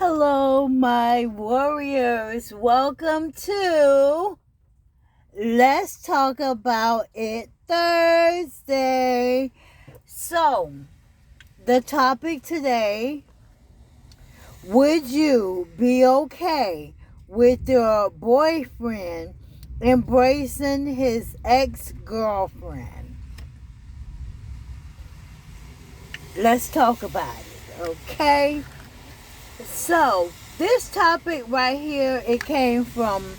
Hello, my warriors. Welcome to Let's Talk About It Thursday. So, the topic today, would you be okay with your boyfriend embracing his ex-girlfriend? Let's talk about it, okay? So, this topic right here, it came from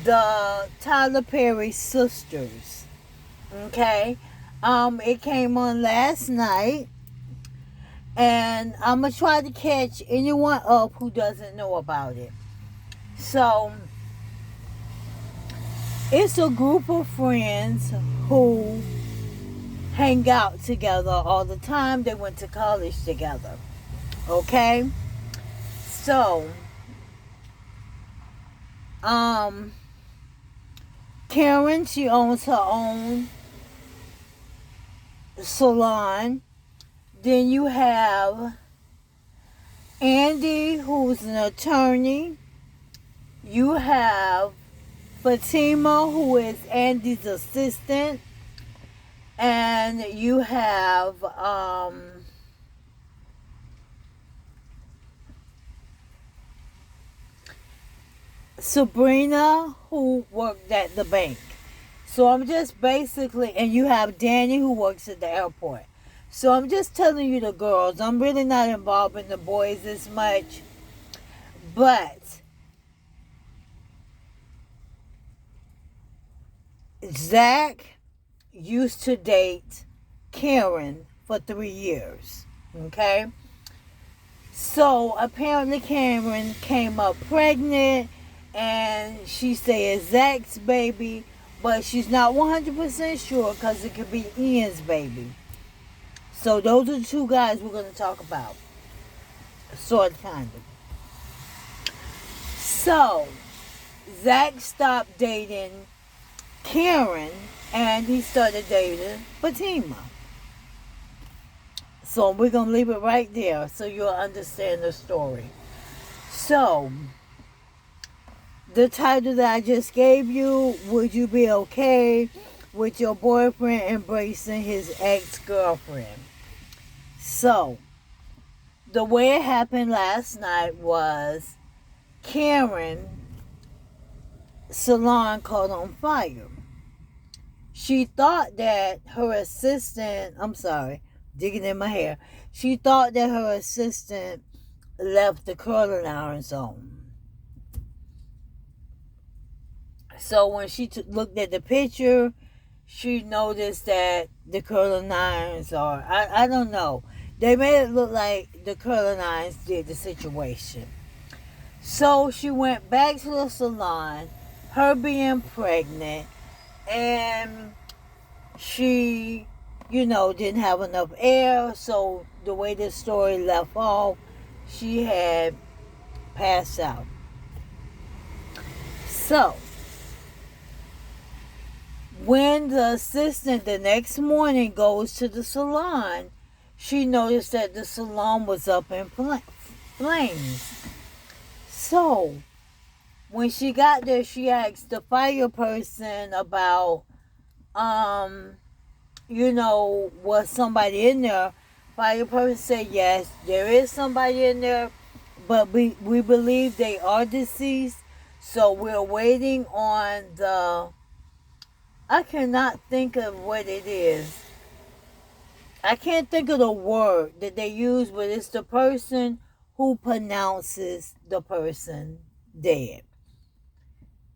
the Tyler Perry sisters. Okay? It came on last night. And I'm going to try to catch anyone up who doesn't know about it. So, it's a group of friends who hang out together all the time. They went to college together. Okay? So, Karen, she owns her own salon. Then you have Andy, who's an attorney. You have Fatima, who is Andy's assistant. And you have Sabrina, who worked at the bank. So I'm just basically, and you have Danny, who works at the airport. So I'm just telling you the girls. I'm really not involved in the boys as much. But Zach used to date Karen for 3 years. Okay? So apparently Karen came up pregnant. And she said Zach's baby, but she's not 100% sure because it could be Ian's baby. So those are the two guys we're going to talk about. Sort of, kind of. So, Zach stopped dating Karen and he started dating Fatima. So we're going to leave it right there so you'll understand the story. So, the title that I just gave you, would you be okay with your boyfriend embracing his ex-girlfriend? So, the way it happened last night was Karen's salon caught on fire. She thought that her assistant, digging in my hair. She thought that her assistant left the curling irons on. So when she looked at the picture, she noticed that the curling irons are, I don't know. They made it look like the curling irons did the situation. So she went back to the salon, her being pregnant, and she, didn't have enough air. So the way the story left off, she had passed out. So, when the assistant the next morning goes to the salon, she noticed that the salon was up in flames. So, when she got there, she asked the fire person about, was somebody in there? Fire person said, yes, there is somebody in there, but we believe they are deceased. So, we're waiting on I cannot think of what it is. I can't think of the word that they use, but it's the person who pronounces the person dead.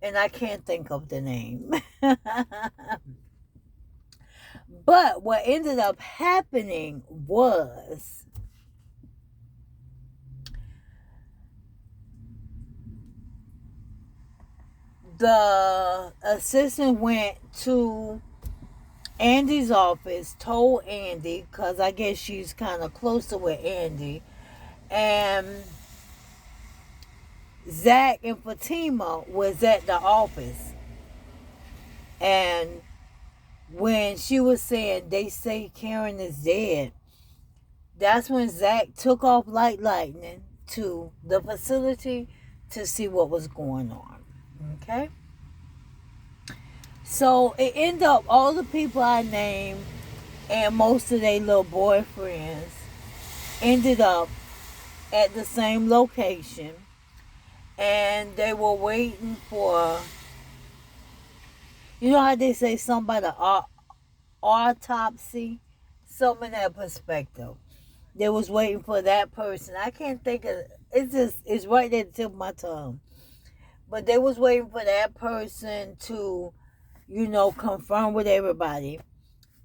And I can't think of the name. But what ended up happening was the assistant went to Andy's office, told Andy, because I guess she's kind of closer with Andy, and Zach and Fatima was at the office. And when she was saying, they say Karen is dead, that's when Zach took off like lightning to the facility to see what was going on. Okay? So it ended up all the people I named and most of their little boyfriends ended up at the same location, and they were waiting for, you know how they say something about an autopsy? Some in that perspective. They was waiting for that person. I can't think of, it's right at the tip of my tongue. But they was waiting for that person to, confirm with everybody.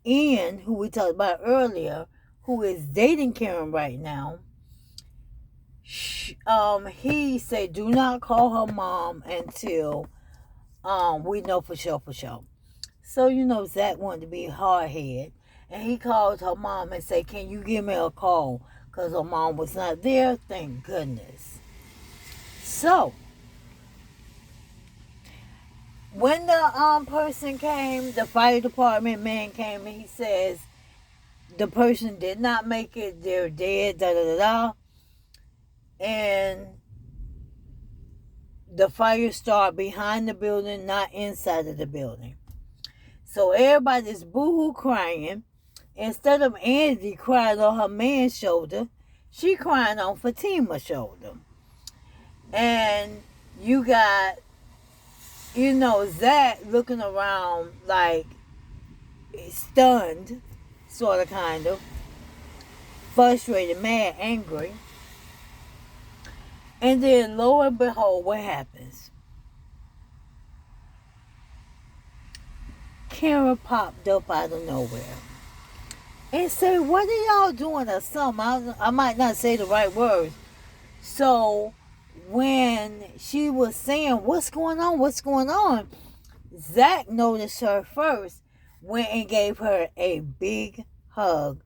Ian, who we talked about earlier, who is dating Karen right now, he said, do not call her mom until we know for sure. So, Zach wanted to be hard-headed, and he called her mom and said, can you give me a call? Because her mom was not there, thank goodness. So, when the person came, the fire department man came, and he says, the person did not make it, they're dead, da-da-da-da. And the fire started behind the building, not inside of the building. So everybody's boo-hoo crying. Instead of Andy crying on her man's shoulder, she crying on Fatima's shoulder. And you got, Zach looking around like stunned, sort of, kind of, frustrated, mad, angry. And then, lo and behold, what happens? Karen popped up out of nowhere and said, what are y'all doing or something? I might not say the right words. So, when she was saying, what's going on? Zach noticed her first, went and gave her a big hug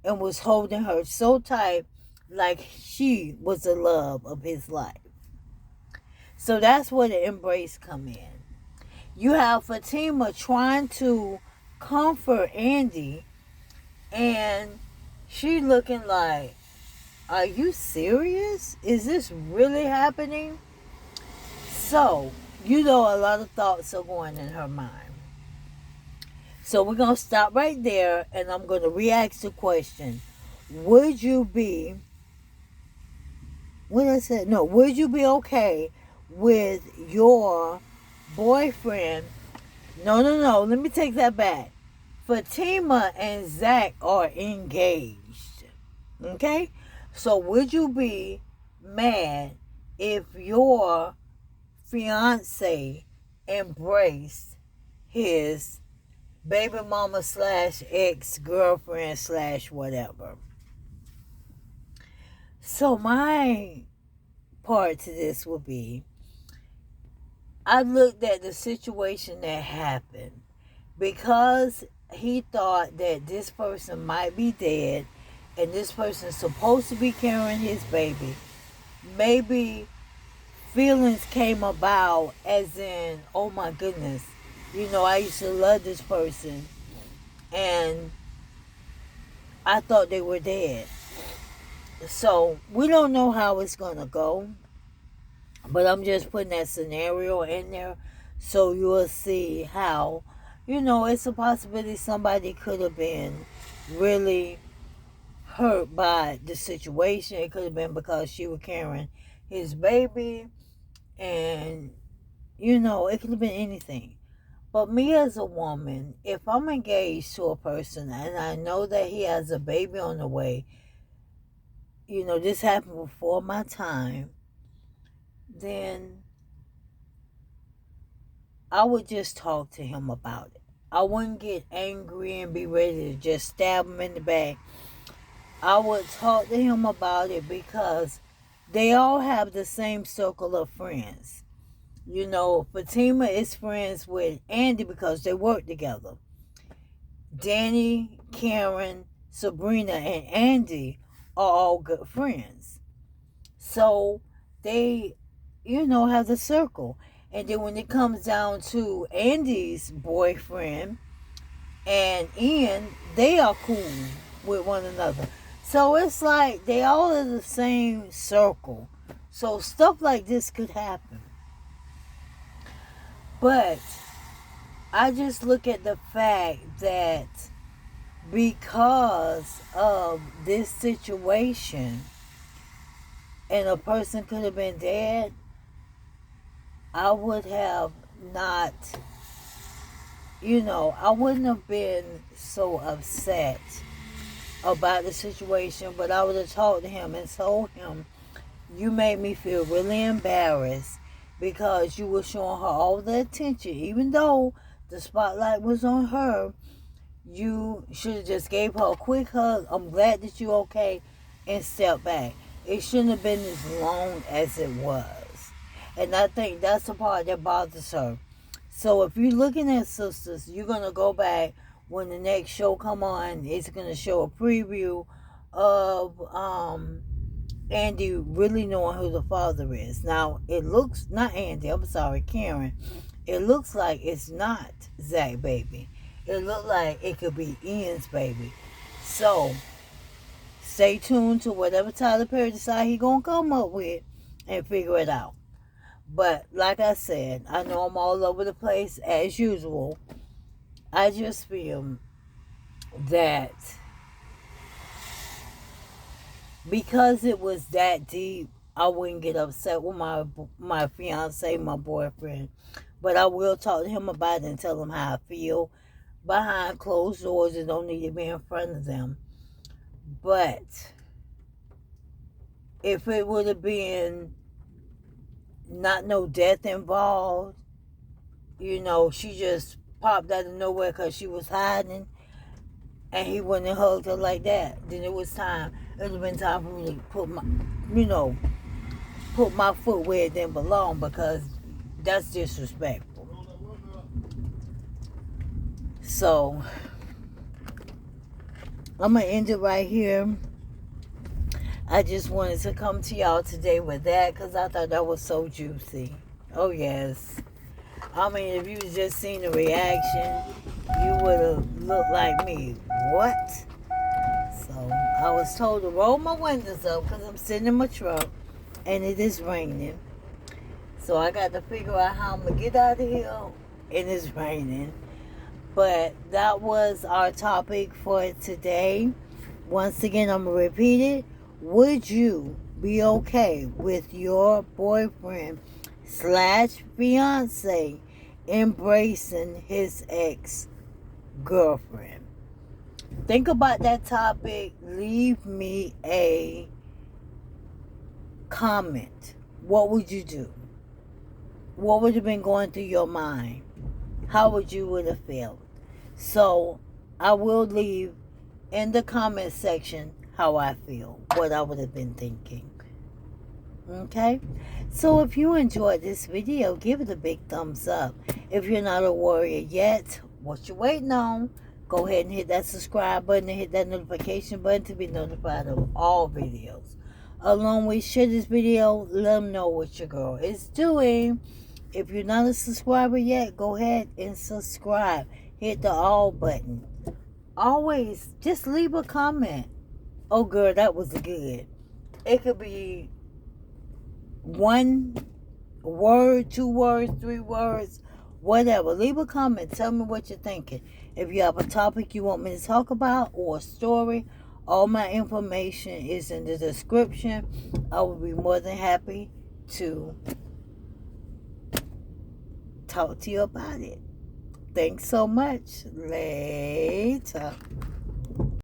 and was holding her so tight like she was the love of his life. So that's where the embrace come in. You have Fatima trying to comfort Andy, and she looking like, are you serious? Is this really happening? So, a lot of thoughts are going in her mind. So we're going to stop right there, and I'm going to re-ask the question. Would you be okay with your boyfriend? No, let me take that back. Fatima and Zach are engaged. Okay? So would you be mad if your fiance embraced his baby mama / ex-girlfriend / whatever? So my part to this would be, I looked at the situation that happened because he thought that this person might be dead and this person's supposed to be carrying his baby. Maybe feelings came about as in, oh my goodness, I used to love this person and I thought they were dead. So we don't know how it's going to go, but I'm just putting that scenario in there so you'll see how, it's a possibility somebody could have been really hurt by the situation. It could have been because she was carrying his baby, and it could have been anything. But me as a woman, if I'm engaged to a person and I know that he has a baby on the way, this happened before my time, then I would just talk to him about it. I wouldn't get angry and be ready to just stab him in the back. I would talk to him about it because they all have the same circle of friends. Fatima is friends with Andy because they work together. Danny, Karen, Sabrina, and Andy are all good friends. So they, have the circle. And then when it comes down to Andy's boyfriend and Ian, they are cool with one another. So it's like they all in the same circle. So stuff like this could happen. But I just look at the fact that because of this situation and a person could have been dead, I would have not, I wouldn't have been so upset about the situation, but I would have talked to him and told him, you made me feel really embarrassed because you were showing her all the attention. Even though the spotlight was on her, you should have just gave her a quick hug. I'm glad that you're okay, and step back. It shouldn't have been as long as it was. And I think that's the part that bothers her. So if you're looking at Sisters, you're going to go back when the next show come on. It's going to show a preview of Andy really knowing who the father is. Now, it looks, not Andy, I'm sorry, Karen. It looks like it's not Zach baby. It looks like it could be Ian's baby. So, stay tuned to whatever Tyler Perry decides he's going to come up with and figure it out. But, like I said, I know I'm all over the place as usual. I just feel that because it was that deep, I wouldn't get upset with my fiance, my boyfriend. But I will talk to him about it and tell him how I feel. Behind closed doors, it don't need to be in front of them. But if it would have been not no death involved, she just popped out of nowhere because she was hiding, and he wouldn't have hugged her like that, then it was time. It would have been time for me to put my foot where it didn't belong, because that's disrespectful. So I'm going to end it right here. I just wanted to come to y'all today with that because I thought that was so juicy. Oh, yes. I mean, if you just seen the reaction, you would have looked like me. What? So I was told to roll my windows up because I'm sitting in my truck and it is raining. So I got to figure out how I'm going to get out of here, and it's raining. But that was our topic for today. Once again, I'm going to repeat it. Would you be okay with your boyfriend / fiance embracing his ex-girlfriend? Think about that topic. Leave me a comment. What would you do? What would have been going through your mind? How would you would have felt? So I will leave in the comment section how I feel, what I would have been thinking. Okay? So if you enjoyed this video, give it a big thumbs up. If you're not a warrior yet, what you waiting on? Go ahead and hit that subscribe button and hit that notification button to be notified of all videos. Along with share this video, let them know what your girl is doing. If you're not a subscriber yet, go ahead and subscribe. Hit the all button. Always just leave a comment. Oh, girl, that was good. It could be 1 word, 2 words, 3 words, whatever. Leave a comment. Tell me what you're thinking. If you have a topic you want me to talk about or a story, all my information is in the description. I will be more than happy to talk to you about it. Thanks so much. Later.